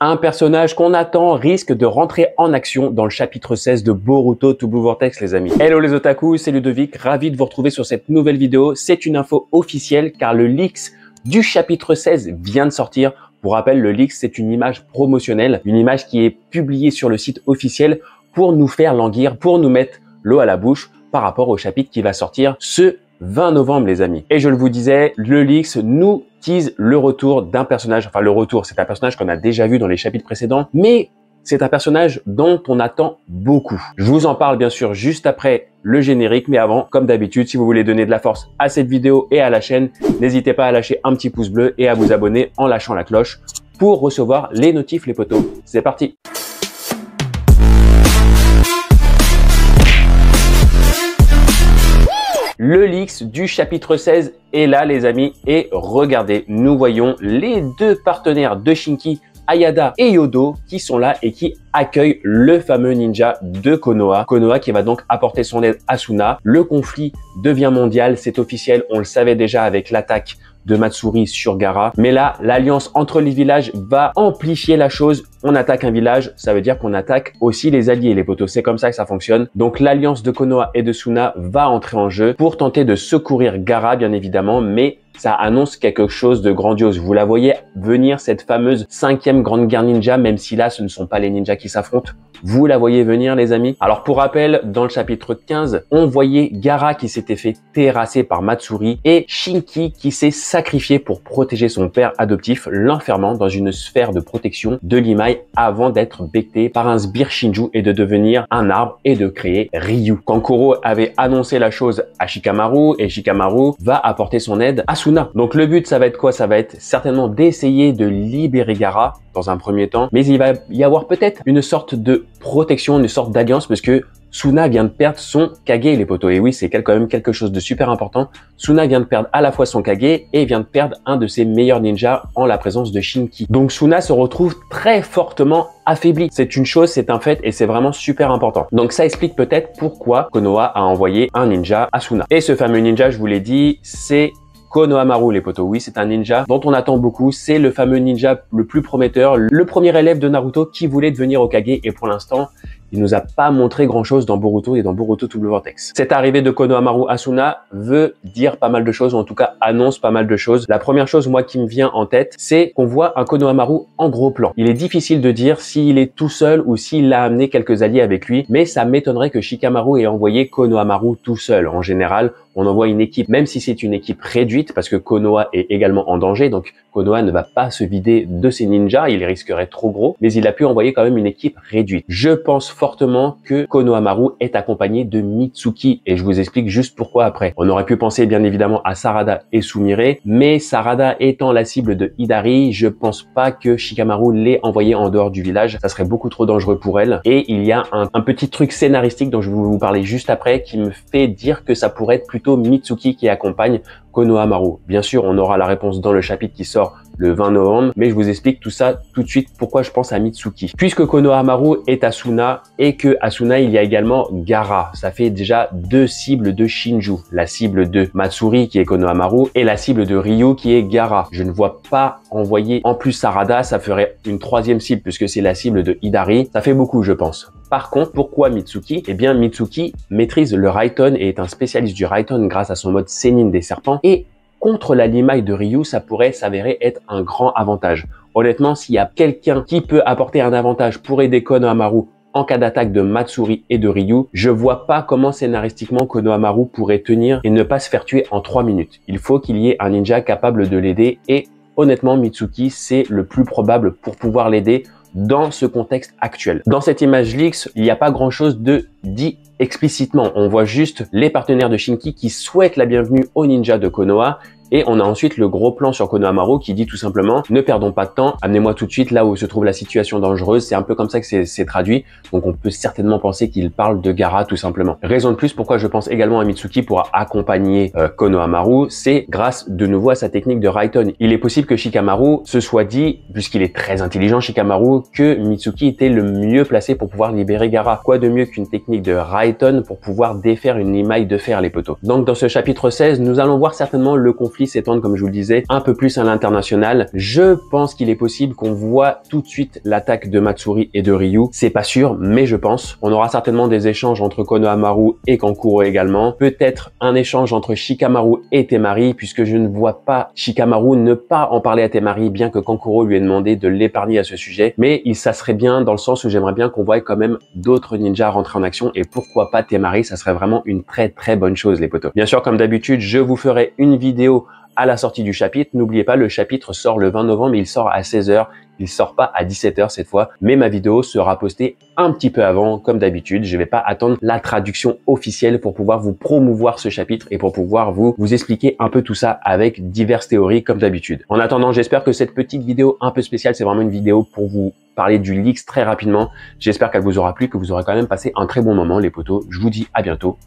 Un personnage qu'on attend risque de rentrer en action dans le chapitre 16 de Boruto to Blue Vortex, les amis. Hello les otaku, c'est Ludovic, ravi de vous retrouver sur cette nouvelle vidéo. C'est une info officielle car le leaks du chapitre 16 vient de sortir. Pour rappel, le leaks, c'est une image promotionnelle, une image qui est publiée sur le site officiel pour nous faire languir, pour nous mettre l'eau à la bouche par rapport au chapitre qui va sortir ce 20 novembre, les amis. Et je le vous disais, le leaks nous tease le retour d'un personnage. Enfin, le retour, c'est un personnage qu'on a déjà vu dans les chapitres précédents, mais c'est un personnage dont on attend beaucoup. Je vous en parle bien sûr juste après le générique, mais avant, comme d'habitude, si vous voulez donner de la force à cette vidéo et à la chaîne, n'hésitez pas à lâcher un petit pouce bleu et à vous abonner en lâchant la cloche pour recevoir les notifs, les potos. C'est parti! Le leaks du chapitre 16 est là, les amis, et regardez, nous voyons les deux partenaires de Shinki, Ayada et Yodo, qui sont là et qui accueillent le fameux ninja de Konoha. Konoha qui va donc apporter son aide à Suna. Le conflit devient mondial, c'est officiel, on le savait déjà avec l'attaque de Matsuri sur Gaara. Mais là, l'alliance entre les villages va amplifier la chose. On attaque un village, ça veut dire qu'on attaque aussi les alliés, les potos. C'est comme ça que ça fonctionne. Donc l'alliance de Konoha et de Suna va entrer en jeu pour tenter de secourir Gaara, bien évidemment, mais ça annonce quelque chose de grandiose. Vous la voyez venir, cette fameuse 5e grande guerre ninja, même si là, ce ne sont pas les ninjas qui s'affrontent. Vous la voyez venir, les amis. Alors, pour rappel, dans le chapitre 15, on voyait Gaara qui s'était fait terrasser par Matsuri et Shinki qui s'est sacrifié pour protéger son père adoptif, l'enfermant dans une sphère de protection de l'Imai avant d'être becté par un sbire Shinju et de devenir un arbre et de créer Ryu. Kankuro avait annoncé la chose à Shikamaru et Shikamaru va apporter son aide à Suna. Donc le but, ça va être quoi? Ça va être certainement d'essayer de libérer Gaara dans un premier temps, mais il va y avoir peut-être une sorte de protection, une sorte d'alliance, parce que Suna vient de perdre son Kage, les potos. Et oui, c'est quand même quelque chose de super important. Suna vient de perdre à la fois son Kage et vient de perdre un de ses meilleurs ninjas en la présence de Shinki. Donc Suna se retrouve très fortement affaibli. C'est une chose, c'est un fait et c'est vraiment super important. Donc ça explique peut-être pourquoi Konoha a envoyé un ninja à Suna. Et ce fameux ninja, je vous l'ai dit, c'est Konohamaru, les potos. Oui, c'est un ninja dont on attend beaucoup. C'est le fameux ninja le plus prometteur, le premier élève de Naruto qui voulait devenir Hokage et pour l'instant, il nous a pas montré grand chose dans Boruto et dans Boruto to Blue Vortex. Cette arrivée de Konohamaru à Suna veut dire pas mal de choses, ou en tout cas annonce pas mal de choses. La première chose, moi, qui me vient en tête, c'est qu'on voit un Konohamaru en gros plan. Il est difficile de dire s'il est tout seul ou s'il a amené quelques alliés avec lui, mais ça m'étonnerait que Shikamaru ait envoyé Konohamaru tout seul. En général, on envoie une équipe, même si c'est une équipe réduite, parce que Konoha est également en danger, donc Konoha ne va pas se vider de ses ninjas, il risquerait trop gros, mais il a pu envoyer quand même une équipe réduite. Je pense fortement que Konohamaru est accompagné de Mitsuki, et je vous explique juste pourquoi après. On aurait pu penser bien évidemment à Sarada et Sumire, mais Sarada étant la cible de Hidari, je pense pas que Shikamaru l'ait envoyé en dehors du village, ça serait beaucoup trop dangereux pour elle, et il y a un petit truc scénaristique dont je vais vous parler juste après, qui me fait dire que ça pourrait être plutôt Mitsuki qui accompagne Konohamaru. Bien sûr, on aura la réponse dans le chapitre qui sort le 20 novembre, mais je vous explique tout ça tout de suite pourquoi je pense à Mitsuki. Puisque Konohamaru est à Suna et que à Suna, il y a également Gaara. Ça fait déjà deux cibles de Shinju. La cible de Matsuri qui est Konohamaru et la cible de Ryu qui est Gaara. Je ne vois pas envoyer en plus Sarada, ça ferait une troisième cible puisque c'est la cible de Hidari. Ça fait beaucoup, je pense. Par contre, pourquoi Mitsuki? Eh bien, Mitsuki maîtrise le Raiten et est un spécialiste du Raiten grâce à son mode Sennin des serpents. Et contre la Limai de Ryu, ça pourrait s'avérer être un grand avantage. Honnêtement, s'il y a quelqu'un qui peut apporter un avantage pour aider Konohamaru en cas d'attaque de Matsuri et de Ryu, je vois pas comment scénaristiquement Konohamaru pourrait tenir et ne pas se faire tuer en 3 minutes. Il faut qu'il y ait un ninja capable de l'aider et honnêtement, Mitsuki, c'est le plus probable pour pouvoir l'aider dans ce contexte actuel. Dans cette image leaks, il n'y a pas grand chose de dit explicitement. On voit juste les partenaires de Shinki qui souhaitent la bienvenue aux ninjas de Konoha. Et on a ensuite le gros plan sur Konohamaru qui dit tout simplement « Ne perdons pas de temps, amenez-moi tout de suite là où se trouve la situation dangereuse ». C'est un peu comme ça que c'est traduit. Donc on peut certainement penser qu'il parle de Gaara tout simplement. Raison de plus pourquoi je pense également à Mitsuki pour accompagner Konohamaru, c'est grâce de nouveau à sa technique de Raiten. Il est possible que Shikamaru se soit dit, puisqu'il est très intelligent Shikamaru, que Mitsuki était le mieux placé pour pouvoir libérer Gaara. Quoi de mieux qu'une technique de Raiten pour pouvoir défaire une Limai de fer, les potos. Donc dans ce chapitre 16, nous allons voir certainement le conflit conflit s'étende, comme je vous le disais, un peu plus à l'international, je pense qu'il est possible qu'on voit tout de suite l'attaque de Matsuri et de Ryu. C'est pas sûr, mais je pense. On aura certainement des échanges entre Konohamaru et Kankuro également. Peut-être un échange entre Shikamaru et Temari, puisque je ne vois pas Shikamaru ne pas en parler à Temari, bien que Kankuro lui ait demandé de l'épargner à ce sujet. Mais ça serait bien dans le sens où j'aimerais bien qu'on voie quand même d'autres ninjas rentrer en action, et pourquoi pas Temari, ça serait vraiment une très bonne chose, les potos. Bien sûr, comme d'habitude, je vous ferai une vidéo à la sortie du chapitre. N'oubliez pas, le chapitre sort le 20 novembre, il sort à 16 h. Il sort pas à 17 h cette fois, mais ma vidéo sera postée un petit peu avant, comme d'habitude. Je vais pas attendre la traduction officielle pour pouvoir vous promouvoir ce chapitre et pour pouvoir vous expliquer un peu tout ça avec diverses théories, comme d'habitude. En attendant, j'espère que cette petite vidéo un peu spéciale, c'est vraiment une vidéo pour vous parler du Leaks très rapidement. J'espère qu'elle vous aura plu, que vous aurez quand même passé un très bon moment, les potos. Je vous dis à bientôt.